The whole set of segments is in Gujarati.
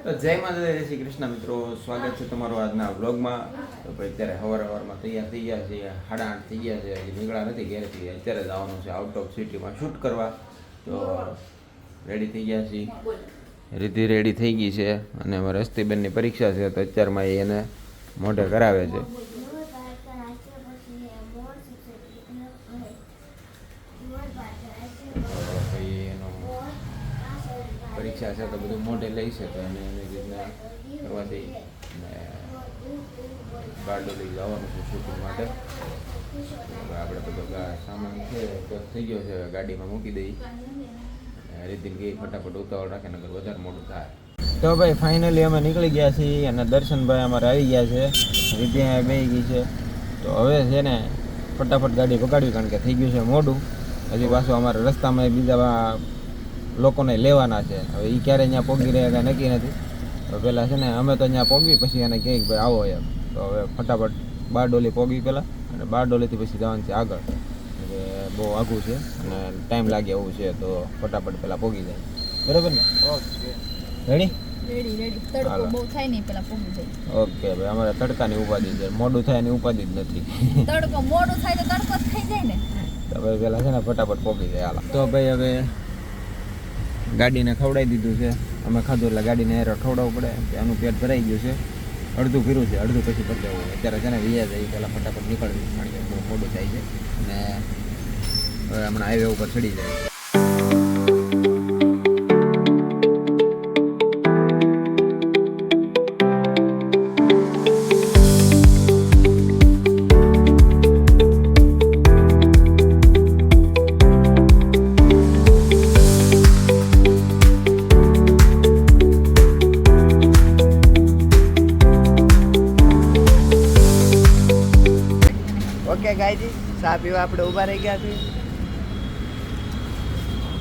તો જય માતા જય શ્રી કૃષ્ણ મિત્રો, સ્વાગત છે તમારું આજના વ્લોગમાં. તો ભાઈ અત્યારે સવારમાં તૈયાર થઈ ગયા છે, 8:30 થઈ ગયા છે, હજી નીકળ્યા નથી ઘરેથી. અત્યારે જવાનું છે આઉટ ઓફ સિટીમાં શૂટ કરવા. તો રેડી થઈ ગયા છીએ, રીતિ રેડી થઈ ગઈ છે અને અમારે રસ્તીબેનની પરીક્ષા છે તો અત્યારમાં એને મોઢે કરાવે છે. પરીક્ષા છે તો બધું મોઢે લઈ છે તો એને એની રીતના કરવાથી બારડોલી જવાનું છે શૂટિંગ માટે. આપણે બધો સામાન છે પેક થઈ ગયો છે, ગાડીમાં મૂકી દઈ. રીતિન ગઈ ફટાફટ ઉતાવળ રાખે નગર વધારે મોડું થાય. તો ભાઈ ફાઇનલી અમે નીકળી ગયા છીએ અને દર્શનભાઈ અમારે આવી ગયા છે, રીતિ અહીંયા બેસી ગઈ છે. તો હવે છે ને ફટાફટ ગાડી પકડવી કારણ કે થઈ ગયું છે મોડું. હજી પાછું અમારે રસ્તામાં બીજા લોકોને લેવાના છે. હવે એ ક્યારે અહીંયા પહોંચી રહ્યા કાંઈ નક્કી નથી. તો પહેલાં છે ને અમે તો અહીંયા પહોંચવી પછી એને કહે કે ભાઈ આવો એમ. તો હવે ફટાફટ બારડોલી પહોંચવી પહેલાં અને બારડોલીથી પછી જવાનું છે આગળ. એટલે બહુ આઘું છે અને ટાઈમ લાગે એવું છે તો ફટાફટ પહેલાં પહોંચી જાય. બરાબર ને? Okay ready? ઓકે ભાઈ, અમારે તડકાની ઉપાધિ છે, મોડું થાય એની ઉપાધિ જ નથી. તો ભાઈ પહેલાં છે ને ફટાફટ પહોંચી જાય. હાલ તો ભાઈ હવે ગાડીને ખવડાવી દીધું છે. અમે ખાધું એટલે ગાડીને હેરો ખવડાવવું પડે કે આનું પેટ ભરાઈ ગયું છે. અડધું પીરું છે, અડધું પછી ભરી દેવું. અત્યારે છે ને વિયા જાય પહેલાં ફટાફટ નીકળવી કારણ કે બહુ મોડું થાય છે અને હવે હમણાં હાઈવે ઉપર ચડી જાય. ઓકે ગાયજી, ચા પીવા આપણે ઊભા રહી ગયા છીએ.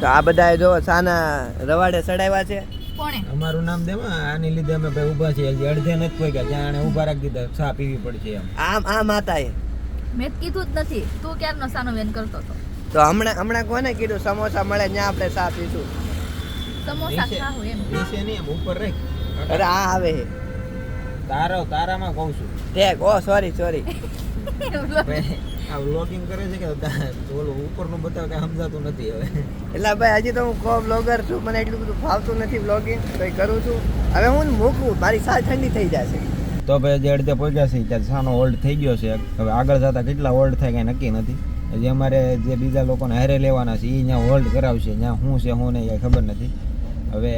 તો આ બધા જો સાના રવાડે ચડાવ્યા છે. અમારું નામ દેવા, આની લીધે અમે ભાઈ ઊભા છીએ. હજી અડધે નથી કોઈ ગયા, ત્યાં ઊભા રાખી દીધા, ચા પીવી પડશે એમ. આ માતાએ મેં કીધું જ નથી, તું ક્યારનો સાનો વેન કરતો હતો. તો હમણાં કોને કીધું સમોસા મળે ત્યાં આપણે ચા પીશું. સમોસા ખાવું એમ નીચે નહીં, એમ ઉપર રાખ. અરે આ આવે છે તારામાં કહું છું. ઠેક, ઓ સોરી આ વ્લોગિંગ કરે છે કે ઓલું ઉપરનું બતાવે કઈ સમજાતું નથી હવે. એટલે ભાઈ હજી તો હું બ્લોગર છું, મને એટલું બધું ફાવતું નથી બ્લોગિંગ, તો કરું છું. હવે હું મૂકું, મારી સાલ ઠંડી થઈ જશે. તો ભાઈ જે અડધે પહોંચ્યા છે ત્યાં સાનો હોલ્ડ થઈ ગયો છે. હવે આગળ જતા કેટલા હોલ્ડ થાય કાંઈ નક્કી નથી. હજી અમારે જે બીજા લોકોને હારે લેવાના છે એ ત્યાં હોલ્ડ કરાવશે, ત્યાં શું છે શું નહીં કાંઈ ખબર નથી. હવે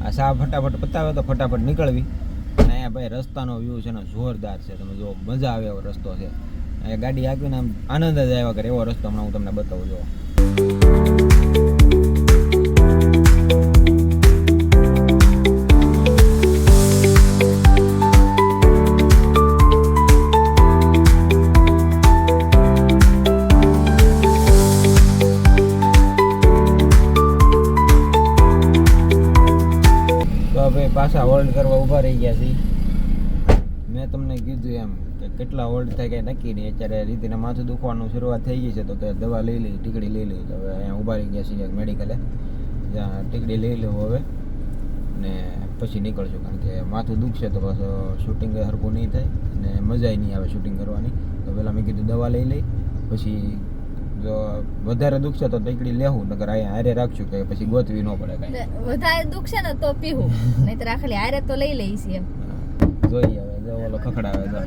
આ સા ફટાફટ પતાવે તો ફટાફટ નીકળવી. અને અહીંયા ભાઈ રસ્તાનો વ્યૂ છે ને જોરદાર છે, તમે જો મજા આવે એવો રસ્તો છે. અહીંયા ગાડી આપીને આમ આનંદ જ આવ્યા કરે એવો રસ્તો હમણાં હું તમને બતાવું. જો પાછા હોલ્ડ કરવા ઊભા રહી ગયા છે. મેં તમને કીધું એમ કે કેટલા હોલ્ડ થાય કંઈ નક્કી નહીં. અત્યારે રીતિને માથું દુખવાનું શરૂઆત થઈ ગઈ છે તો કે દવા લઈ લઈ, ટીકડી લઈ લઈ. હવે અહીંયા ઊભા રહી ગયા છીએ મેડિકલે, જ્યાં ટીકડી લઈ લઉં હવે ને પછી નીકળશું કારણ કે માથું દુખશે તો પાછું શૂટિંગ હરખું નહીં થાય અને મજા નહીં આવે શૂટિંગ કરવાની. તો પહેલાં મેં કીધું દવા લઈ લઈ, પછી જો વધારે દુખશે તો ટીકડી લેવું, નકર અહીંયા હારે રાખશું કે પછી ગોતવી ન પડે કાંઈ. વધારે દુખશે ને તો પીવું, નહીં તો રાખલી હારે તો લઈ લઈશ એમ. જોઈએ હવે જો ઓલો ખખડાવે તો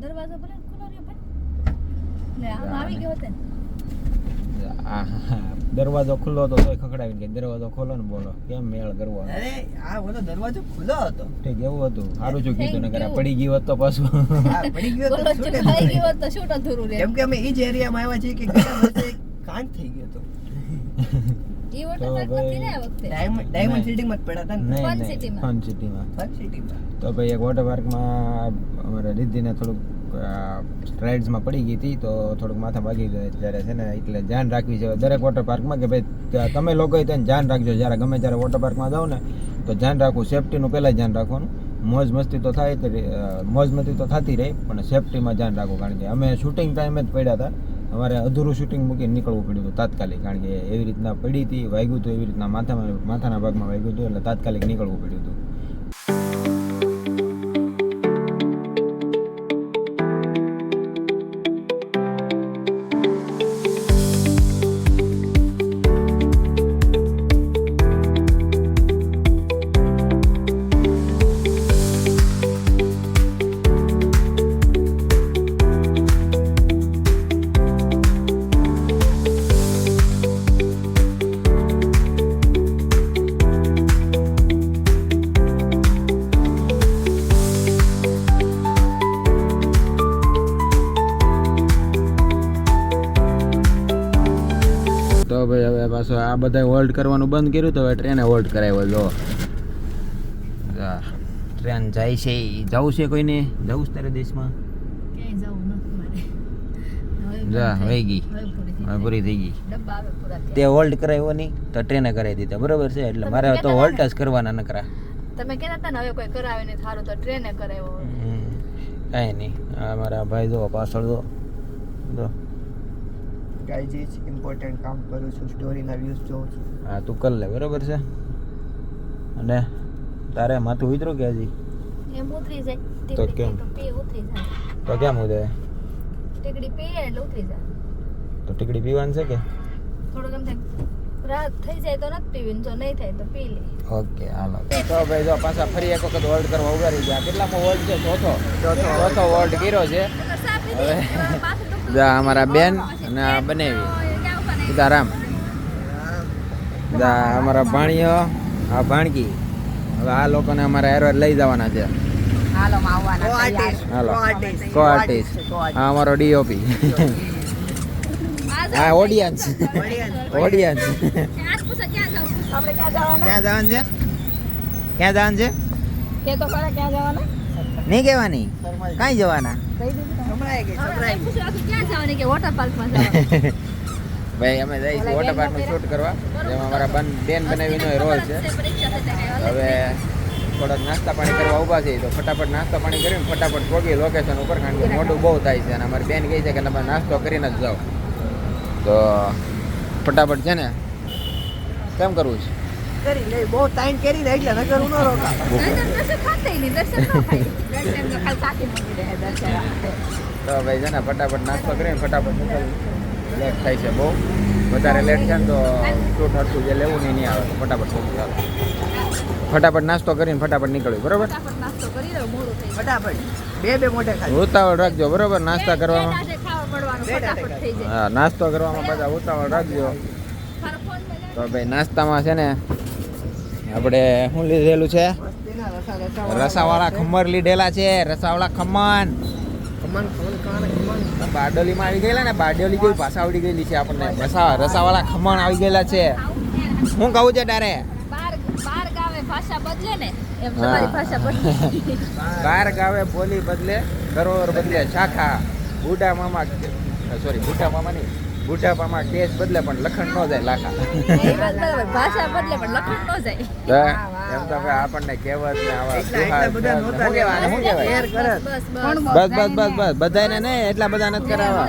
દરવાજો ભલે ખુલ્લો રહ્યો ભાઈ. લે આમ આવી ગયો તે. દરવાજો ખુલ્લો હતો તોય ખખડાવીને કે દરવાજો ખોલો ને બોલો કેમ મેળ કરવો. અરે આ ઓલો દરવાજો ખુલ્લો હતો. ઠીક એવું હતું, સારું શું કીધું, નકર પડી ગયું હોત તો પાછું પડી ગયો બોલો ચુકાઈ ગયો તો શૂટ અધૂરું રહે. કેમ કે અમે ઈ જ એરિયામાં આવ્યા છીએ કે ગયા વર્ષે કાંડ થઈ ગયો હતો. ઈ વોટર પાર્ક નથી ને આ વખતે. ડાયમંડ સિટીમાં જ પડ્યા હતા ને. ફન સિટીમાં. ફન સિટીમાં. તો ભાઈ એક વોટર પાર્કમાં અમારે રીતિને થોડુંક રાઇડ્સમાં પડી ગઈ હતી તો થોડુંક માથા ભાગી ગયો ત્યારે છે ને, એટલે ધ્યાન રાખવી છે દરેક વોટર પાર્કમાં કે ભાઈ તમે લોકોએ તેને ધ્યાન રાખજો. જ્યારે ગમે ત્યારે વોટર પાર્કમાં જાઓ ને તો ધ્યાન રાખવું, સેફટીનું પહેલાં ધ્યાન રાખવાનું. મોજ મસ્તી તો થતી રહે પણ સેફટીમાં ધ્યાન રાખવું. કારણ કે અમે શૂટિંગ ટાઈમે જ પડ્યા હતા, અમારે અધૂરું શૂટિંગ મૂકીને નીકળવું પડ્યું હતું તાત્કાલિક. કારણ કે એવી રીતના પડી હતી, વાગ્યું હતું, એવી રીતના માથાના ભાગમાં વાગ્યું હતું એટલે તાત્કાલિક નીકળવું પડ્યું હતું. તો ભાઈ હવે પાછું આ બધા હોલ્ડ કરવાનું બંધ કર્યું તો હવે ટ્રેને હોલ્ડ કરાવ્યો જો ટ્રેન જાય છે જવું છે કોઈને જવું છે તારે દેશમાં ક્યાંય જવું નથી મારે હવે જા પૂરી વહી ગઈ હવે પૂરી થઈ હવે પૂરી થઈ ગઈ ડબ્બા હવે પૂરા થયા. તે હોલ્ડ કરાવ્યો નહીં તો ટ્રેને કરાવી દીધા બરોબર છે એટલે તમે મારે તો કહેતા હોલ્ડ હતા જ કરવાના નકરા તમે કહેતા હતા ને હવે કોઈ કરાવે નહીં થારું તો ટ્રેને કરાવ્યો કાંઈ નહીં આ મારા ભાઈ જો પાછળ જો ગાઈઝ ઇમ્પોર્ટન્ટ કામ કરું છું, સ્ટોરીના વ્યૂઝ જોઉં છું. હા તું કર લે બરોબર છે અને તારે માથું ઉતરું કે હજી એમ ઉતરી જાય તો ટીકડી કેમ? તો પી ઉતરી જાય તો કેમ ઉદે ટીકડી પીએ એટલે ઉતરી જાય તો ટીકડી પીવાની છે કે થોડુંક એમ થાય રાત થઈ જાય તો નથી પીવી જો નહીં થાય તો પી લે ઓકે હાલો તો ભાઈ જો પાછા ફરી એક વખત હોલ્ડ કરવા ઉભા રહી ગયા કેટલામો હોલ્ડ છે ચોથો હોલ્ડ કર્યો છે હવે જા અમારા બેન અને આ બનેવી સીતારામ જા અમારા ભાણીઓ આ ભાણકી હવે આ લોકોને અમારા હેરવાર લઈ જવાના છે હાલો કો આર્ટિસ્ટ હા અમારો ડીઓપી હા ઓડિયન્સ ઓડિયન્સ આપણે ક્યાં જવાના ક્યાં જવાનું છે ક્યાં જવાનું છે કે તો ખરા ક્યાં જવાના નહીં કહેવાની કાંઈ જવાના કહી દીધું સંભળાય ગઈ, સંભળાય ગઈ. ક્યાં જવાની કે વોટર પાર્કમાં જવાનું ભાઈ અમે જઈશું વોટર પાર્કનું શૂટ કરવા જેમાં અમારા બેન બનાવીનો રોલ છે હવે થોડાક નાસ્તા પાણી કરવા ઊભા છે તો ફટાફટ નાસ્તા પાણી કરીને ફટાફટ પહોંચી લોકેશન ઉપર કારણ કે મોટું બહુ થાય છે અને અમારી બેન કહે છે કે તમે નાસ્તો કરીને જ જાઓ તો ફટાફટ છે ને કેમ કરવું છે કરી લઈ, બહુ ટાઈમ કરી દે એટલે નગર ન રોકા. દર્શન ખાતે નહીં દર્શન ન થાય દર્શન તો ખાલી સાકી મૂકી દે દર્શન તો ભાઈ છે ને ફટાફટ નાસ્તો કરીને ફટાફટ લેટ થાય છે બહુ વધારે લેટ છે ને તો શૂટ હટતું જે લેવું નહીં આવે તો ફટાફટ શૂટ ચાલો ફટાફટ નાસ્તો કરીને ફટાફટ નીકળ્યું બરોબર ફટાફટ નાસ્તો કરી લો મોડું થઈ જાય ફટાફટ બે મોઢે ખાલી. ઉતાવળ રાખજો બરોબર નાસ્તા કરવામાં આજે ખાવા મળવાનું ફટાફટ થઈ જાય હા નાસ્તો કરવામાં બધા ઉતાવળ રાખજો મારો ફોન માં તો ભાઈ નાસ્તામાં છે ને આપણે શું લીધેલું છે મસ્તીના રસા રસાવાળા ખમણ લીધેલા છે રસાવાળા ખમણ ખમણ ખમણ. બારડોલીમાં આવી ગયેલા ને બારડોલી જેવી ભાષા આવડી ગયેલી છે આપણને રસાવાળા ખમણ આવી ગયેલા છે હું કહું છે તારે બાર ગાવે ભાષા બદલે ને એમ હા. તમારી ભાષા બદલે બાર ગાવે બોલી બદલે કરોર બદલે શાખા બુઢા મામા સોરી બુઢા મામા નહીં બુઢા મામા કેસ બદલે પણ લખણ ન જાય લાખા એ વાત બરાબર ભાષા બદલે પણ લખણ ન જાય એમ તો હવે આપણને કહેવત ને આવા એટલા બધા નહોતા શું કહેવાય શું કહેવાય શેર કરે. બસ બસ બધાને નહીં એટલા બધા નથી કરાવવા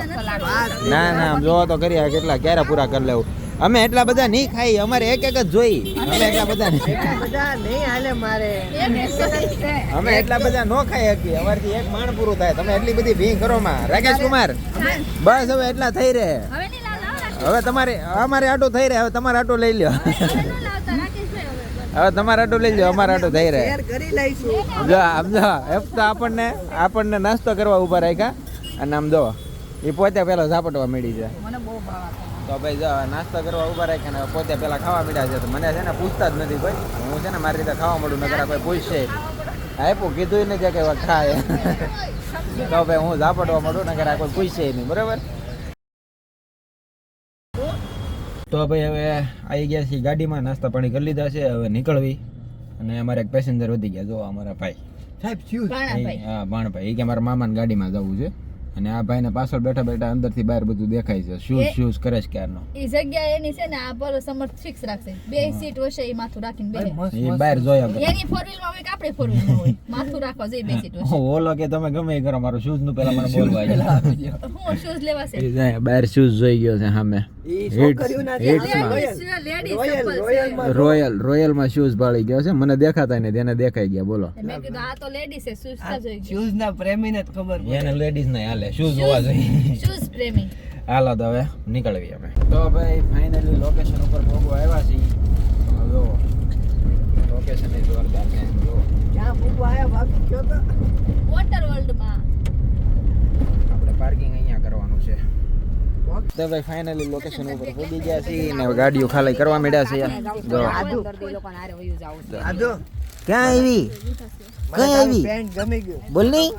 ના ના આમ જોવો તો કરી કેટલા ક્યારે પૂરા કરી લેવું અમે એટલા બધા નહીં ખાઈ અમારે એક એક જ જોઈ અમે એટલા બધા નહીં એટલા બધા નહીં હાલે મારે. અમે એટલા બધા નો ખાઈ શકીએ અમારથી એક માણ પૂરું થાય તમે એટલી બધી ભી કરો માં રાકેશ કુમાર બસ હવે એટલા થઈ રહે હવે નહીં લાવતા હવે તમારે અમારે આટો થઈ રહે હવે તમારે આટો લઈ લ્યો રાકેશભાઈ હવે હવે તમારે આટો લઈ લ્યો અમારે આટો થઈ રહે શેર કરી લઈશું. જો આમ જો એમ તો આપણને નાસ્તો કરવા ઊભા રાખ્યા અને આમ જો એ પોતે પેલા ઝાપટવા મળી જાય મને બહુ ભાવ તો ભાઈ જો હવે નાસ્તો કરવા ઊભા રાખ્યા ને પોતે પેલા ખાવા મળ્યા છે તો મને છે ને પૂછતા જ નથી કોઈ હું છે ને મારી રીતે ખાવા મળું નકર કોઈ પૂછશે આપ્યું કીધું નથી કે ખાય તો ભાઈ હું ઝાપટવા મળું નકર કોઈ પૂછશે નહીં બરાબર તો ભાઈ હવે આવી ગયા છીએ ગાડીમાં નાસ્તા પાણી કરી લીધા છે હવે નીકળવી અને અમારે એક પેસેન્જર વધી ગયા જો અમારા ભાઈ સાહેબ થયું. ભાણાભાઈ હા ભાણભાઈ એ કે મારા મામાની ગાડીમાં જવું છે અને આ ભાઈને પાછળ બેઠા બેઠા અંદરથી બહાર બધું દેખાય છે શૂઝ કરે છે ક્યારનો એ જગ્યા એની છે ને આ પર સમર્થ ફિક્સ રાખશે બે સીટ હશે એ માથું રાખીને બે મસ્ત એ મસ્ત. બહાર જોયા કરે. એની ફોર વ્હીલ માં હોય કે આપણે ફોરવી ન હોય માથું રાખવા જઈ બે સીટ હોય ઓલો કે તમે ગમે એ કરો મારું શૂઝ નું પેલા મને બોલવા આવી હું શૂઝ લેવા છે બહાર શૂઝ જોઈ ગયો છે સામે ઈ છોકરીઓના છે. લેડીઝ રોયલ માં શૂઝ ભાળી ગયો છે મને દેખાતા ને તેને દેખાઈ ગયા બોલો મેં કીધું આ તો લેડીઝ છે શૂઝ તો જોઈ ગયો શૂઝ ના પ્રેમીને જ ખબર પડે. એને લેડીઝ નહીં હાલે શૂઝ હોવા જોઈએ શૂઝ પ્રેમી હાલો તો હવે નીકળવી અમે તો ભાઈ ફાઇનલી લોકેશન ઉપર પહોંચવા આવ્યા છીએ જો લોકેશન એ જોરદાર છે જો ક્યાં ફૂફા આયા બાકી કયો તો વોટર વર્લ્ડ માં આપણે પાર્કિંગ અહીંયા કરવાનું છે તો ભાઈ ફાઇનલી લોકેશન ઉપર પહોંચી ગયા છીએ ને હવે ગાડીઓ ખાલી કરવા માંડ્યા છે જો આધુ ક્યાં આવી મને તારું પેન્ટ ગમી ગયું. બોલ ની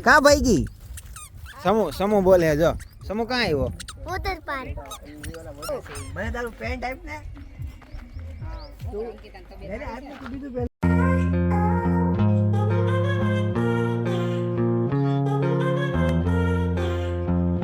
કા ભાઈ ગઈ સમૂહ બોલે જો સમૂહ કાં આવ્યો મને તારું પેન્ટ આપ ને. એને આપ્યું તું બીજું પહેલા.